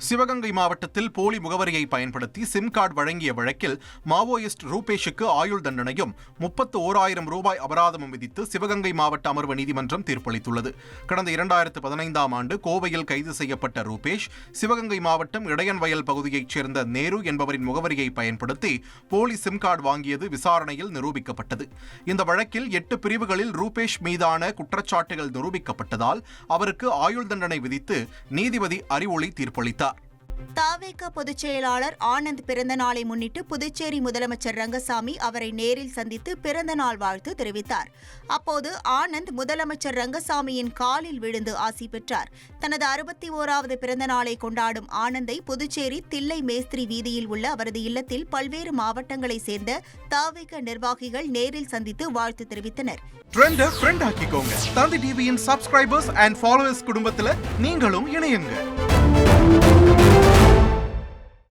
சிவகங்கை மாவட்டத்தில் போலி முகவரியை பயன்படுத்தி சிம் கார்டு வழங்கிய வழக்கில் மாவோயிஸ்ட் ரூபேஷுக்கு ஆயுள் தண்டனையும் 31,000 ரூபாய் அபராதமும் விதித்து சிவகங்கை மாவட்ட அமர்வு நீதிமன்றம் தீர்ப்பளித்துள்ளது. கடந்த 2015ஆம் ஆண்டு கோவையில் கைது செய்யப்பட்ட ரூபேஷ் சிவகங்கை மாவட்டம் இடையன்வயல் பகுதியைச் சேர்ந்த நேரு என்பவரின் முகவரியை பயன்படுத்தி போலி சிம் கார்டு வாங்கியது விசாரணையில் நிரூபிக்கப்பட்டது. இந்த வழக்கில் 8 பிரிவுகளில் ரூபேஷ் மீதான குற்றச்சாட்டுகள் நிரூபிக்கப்பட்டதால் அவருக்கு ஆயுள் தண்டனை விதித்து நீதிபதி அறிவொளி தீர்ப்பளித்தார். தவேக பொதுச் செயலாளர் ஆனந்த் பிறந்த நாளை முன்னிட்டு புதுச்சேரி முதலமைச்சர் ரங்கசாமி அவரை நேரில் சந்தித்து பிறந்த நாள் வாழ்த்து தெரிவித்தார். அப்போது ஆனந்த் முதலமைச்சர் ரங்கசாமியின் காலில் விழுந்து ஆசி பெற்றார். தனது 61வது பிறந்த நாளை கொண்டாடும் ஆனந்தை புதுச்சேரி தில்லை மேஸ்திரி வீதியில் உள்ள அவரது இல்லத்தில் பல்வேறு மாவட்டங்களைச் சேர்ந்த தவேக நிர்வாகிகள் நேரில் சந்தித்து வாழ்த்து தெரிவித்தனர். தந்தி டிவியின் சப்ஸ்கிரைபர்ஸ் அண்ட் ஃபாலோவர்ஸ் குடும்பத்தில் நீங்களும் இணையுங்க.